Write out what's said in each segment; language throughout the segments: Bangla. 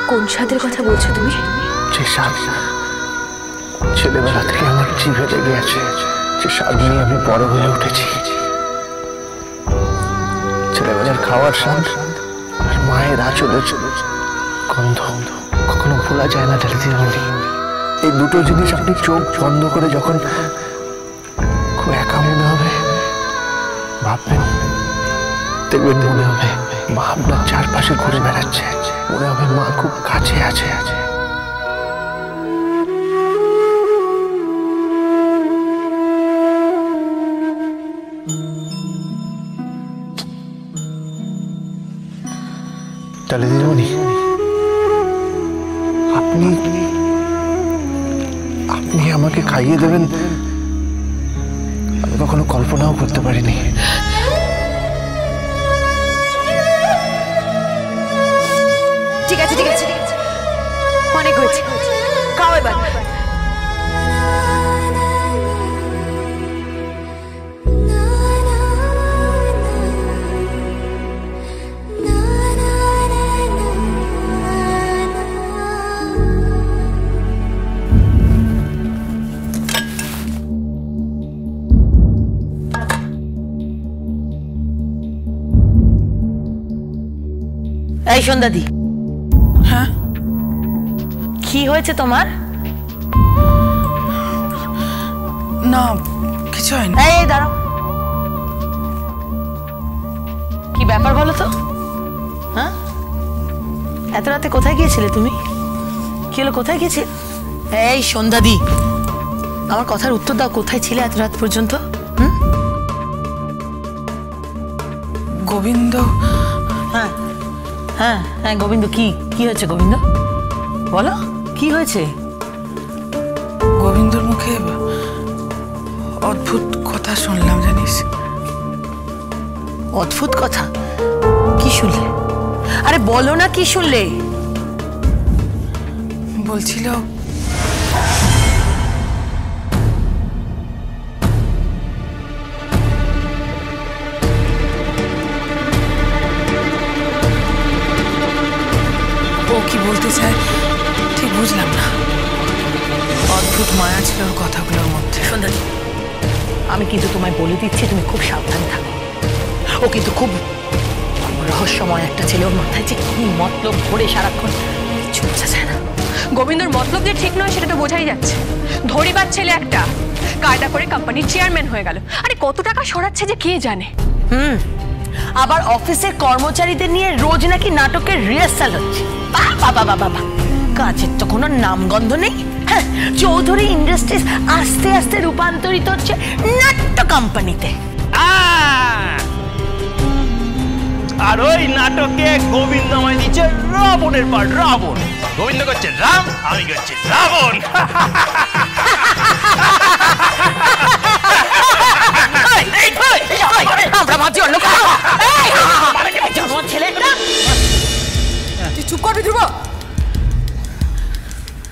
কোন স্বাদের কথা বলছো তুমি? যে স্বাদ ছেলেবেলা থেকে আমার জিভে লেগে আছে, যে স্বাদ নিয়ে আমি বড় হয়ে উঠেছি। ছেলেবেলার খাওয়ার স্বাদ আর মায়ের আঁচলের গন্ধ কখনো ভোলা যায় না দিদিমণি। এই দুটো জিনিস আপনি চোখ বন্ধ করে যখন খুব একা মনে হবে ভাববেন, দেখবেন মনে হবে মা আপনার চারপাশে ঘুরে বেড়াচ্ছে, মনে হবে মা খুব কাছে আছে। তাহলে দিদিমণি আপনি আপনি আমাকে খাইয়ে দেবেন আমি কখনো কল্পনাও করতে পারিনি। ঠিক আছে ঠিক আছে, অনেক হয়েছে, খাও এবার। এই সন্ধ্যাদি, হ্যাঁ কি হয়েছে তোমার? না কিছু হয়নি। এই দাঁড়াও, কি ব্যাপার বলো তো? হ্যাঁ, এত রাতে কোথায় গিয়েছিলে তুমি? কি হলো, কোথায় গিয়েছিলে? এই সন্ধ্যাদি, আমার কথার উত্তর দাও, কোথায় ছিলে এত রাত পর্যন্ত? গোবিন্দ। হ্যাঁ হ্যাঁ হ্যাঁ, গোবিন্দ। কি হয়েছে গোবিন্দ, বলো কি হয়েছে? গোবিন্দর মুখে অদ্ভুত কথা শুনলাম জানিস। অদ্ভুত কথা? কি শুনলে? আরে বলো না, কি শুনলে? বলছিল ও কি বলতে চায় ঠিক বুঝলাম না। অদ্ভুত মায়া ছিল ওর কথাগুলোর মধ্যে। সন্ধ্যাদি, আমি কিন্তু তোমায় বলে দিচ্ছি, তুমি খুব সাবধানে থাকো। ও কিন্তু খুব রহস্যময় একটা ছেলে, ওর মাথায় যে কি মতলব ঘোরে সারাক্ষণ কিছু বোঝা যায় না। গোবিন্দর মতলব যে ঠিক নয় সেটা তো বোঝাই যাচ্ছে। ধরিবার ছেলে একটা, কায়দা করে কোম্পানির চেয়ারম্যান হয়ে গেল। আরে কত টাকা সরাচ্ছে যে কে জানে। আবার অফিসের কর্মচারীদের নিয়ে রোজ নাকি নাটকের রিহার্সাল হচ্ছে। বাবা বাবা, কাজের তো কোনো নামগন্ধ নেই। হ্যাঁ, চৌধুরী ইন্ডাস্ট্রিজ আস্তে আস্তে রূপান্তরিত হচ্ছে নাট্য কোম্পানিতে। আর ওই নাটকে গোবিন্দ আমায় দিচ্ছে রাবণের পার্ট। রাবণ, গোবিন্দ করছে রাম, আমি করছি রাবণ। আমরা ভাবছি অন্য ছেলেটা। তুই চুপ করবি ধ্রুব?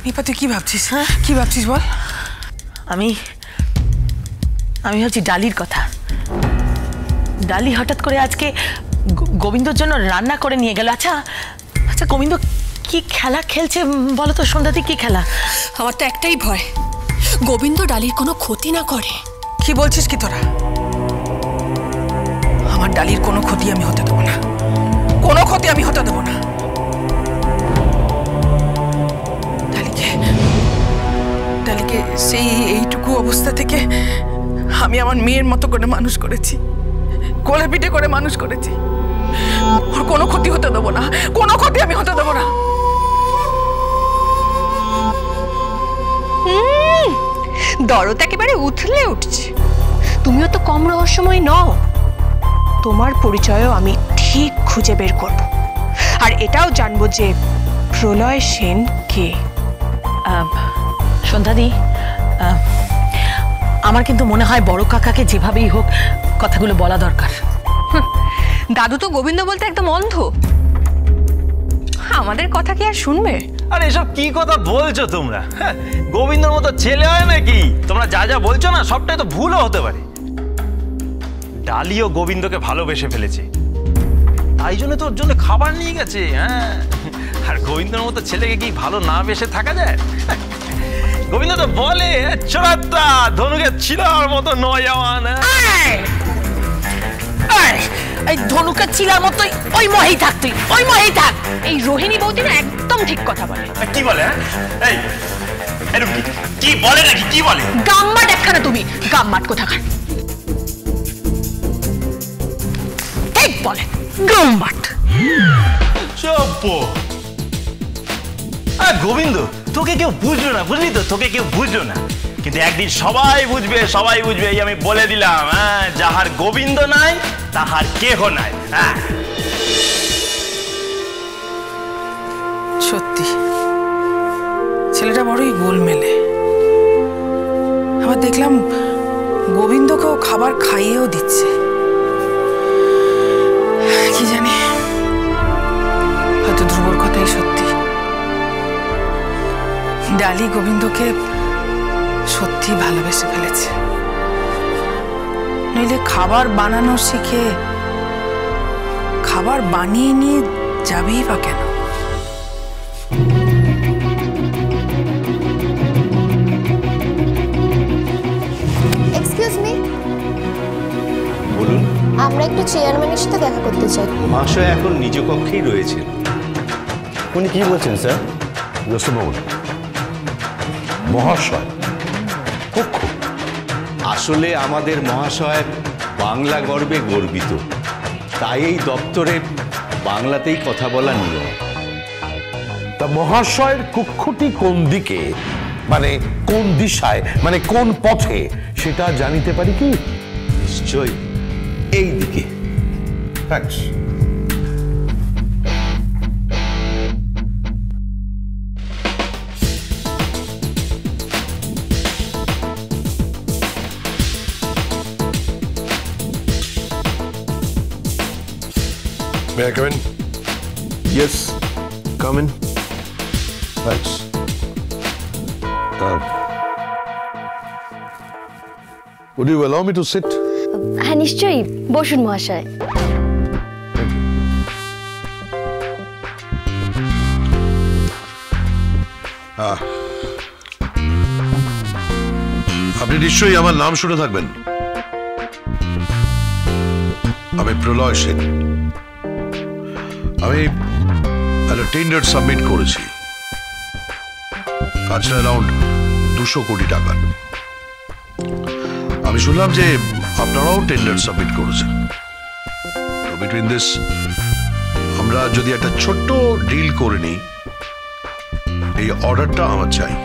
নিপা তুই কি ভাবছিস? কি ভাবছিস বল? আমি ভাবছি ডালির কথা। ডালি হঠাৎ করে আজকে গোবিন্দর জন্য রান্না করে নিয়ে গেল। আচ্ছা আচ্ছা, গোবিন্দ কি খেলা খেলছে বলো তো সন্ধ্যাদি? কি খেলা? আমার তো একটাই ভয়, গোবিন্দ ডালির কোনো ক্ষতি না করে। কি বলছিস কি তোরা? আমার ডালির কোনো ক্ষতি আমি হতে দেবো না, কোনো ক্ষতি আমি হতে দেবো না। ডালিকে সেই এইটুকু অবস্থা থেকে আমি আমার মেয়ের মতো করে মানুষ করেছি, কোলে পিঠে করে মানুষ করেছি। ওর কোনো ক্ষতি হতে দেবো না, কোনো ক্ষতি আমি হতে দেবো না। দরদ একেবারে উথলে উঠছে। তুমিও তো কম রহস্যময় নও। তোমার পরিচয়ও আমি ঠিক খুঁজে বের করব, আর এটাও জানবো যে প্রলয় সেন কে। সন্ধ্যাদি, আমার কিন্তু মনে হয় বড় কাকাকে যেভাবেই হোক কথাগুলো বলা দরকার। দাদু তো গোবিন্দ বলতে একদম অন্ধ, আমাদের কথা কি আর শুনবে? আরে এসব কি কথা বলছো তোমরা? গোবিন্দর মতো ছেলে হয় নাকি? তোমরা যা যা বলছো না সবটাই তো ভুলও হতে পারে। ডালিও গোবিন্দকে ভালোবেসে ফেলেছে, তাই জন্য তোর জন্য খাবার নিয়ে গেছে। হ্যাঁ, আর গোবিন্দর মতো ছেলেকে কি ভালো না বেসে থাকা যায়? গোবিন্দ তো বলে চোরাত্তা ধনুকে ছিলার মতো নয়মান। এই ধনুকের চিলার মতোই ওই মহেই থাক, তুই ওই মহেই থাক। এই রোহিণী বৌদি না একদম ঠিক কথা বলে। কি বলে? এই কি বলে নাকি কি বলে? গাম্মাট একখানা তুমি, গাম্মাট কোথাকার। ঠিক বলে, গাম্মাট। চুপ। গোবিন্দ তোকে কেউ বুঝলো না, বুঝলি তো, তোকে কেউ বুঝলো না, কিন্তু একদিন সবাই বুঝবে, সবাই বুঝবে, এই আমি বলে দিলাম। হ্যাঁ, যাহার গোবিন্দ নাই তাহার কেহ নাই। হ্যাঁ সত্যি ছেলেটা বড়ই গোলমেলে। আবার দেখলাম গোবিন্দকেও খাবার খাইয়েও দিচ্ছে। কি জানি, হয়তো ধ্রুবর কথাই সত্যি। ডালি গোবিন্দকে সত্যি ভালোবেসে ফেলেছে, নইলে খাবার বানানো শিখে খাবার বানিয়ে নিয়ে যাবেই বা কেন? এক্সকিউজ মি, বলুন। আমরা একটু চেয়ারম্যানের সাথে দেখা করতে চাই। মহাশয় এখন নিজ কক্ষেই রয়েছেন। উনি কি বলছেন স্যার? জসিমবাবু, মহাশয় কক্ষ? আসলে আমাদের মহাশয় বাংলা গর্বে গর্বিত, তাই এই দপ্তরে বাংলাতেই কথা বলা নিয়ম। তা মহাশয়ের কক্ষটি কোন দিকে, মানে কোন দিশায়, মানে কোন পথে, সেটা জানিতে পারি কি? নিশ্চয়ই এই দিকে। Thanks. May I come in? Yes, come in. Thanks. Would you allow me to sit? হ্যাঁ নিশ্চয়ই, বসুন মহাশয়। আপনি নিশ্চয়ই আমার নাম শুনে থাকবেন। আমি প্রলয় সেন। আমি একটা টেন্ডার সাবমিট করেছি, কাজটা অ্যারাউন্ড 200 কোটি টাকা। আমি শুনলাম যে আপনারাও টেন্ডার সাবমিট করেছেন। তো বিটুইন দিস আমরা যদি একটা ছোট্ট ডিল করে নিই, এই অর্ডারটা আমার চাই।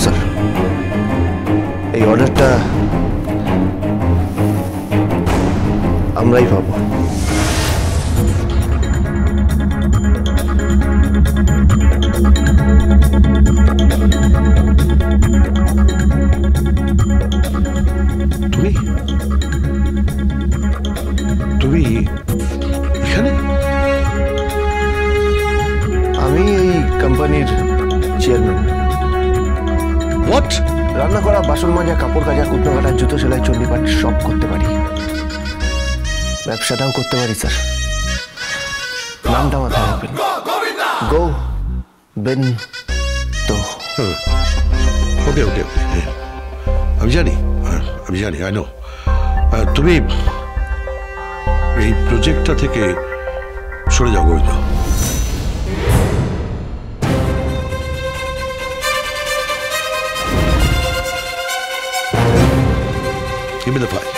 স্যার, এই অর্ডারটা আমরাই পাবো। তুমি তুমি এখানে? আমি এই কোম্পানির চেয়ারম্যান। হোয়াট? রান্না করা, বাসন মাজা, কাপড় কাচা, কুটনো কাটা, জুতো সেলাই, চণ্ডীপাঠ সব করতে পারি। ব্যবসাটাও করতে পারি স্যার। নামটা মাথায় রাখবেন, গোবিন্দ। ওকে ওকে, আমি জানি, আই নো। তুমি এই প্রজেক্টটা থেকে সরে যাও Govinda. Give me the file.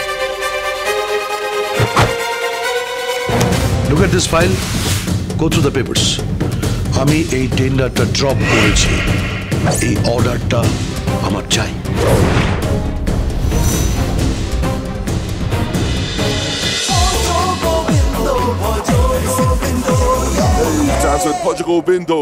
Look at this file. Go through the papers. আমি এই টেন্ডারটা ড্রপ করেছি, এই অর্ডারটা আমার চাই। Dance with Portugal Bindo.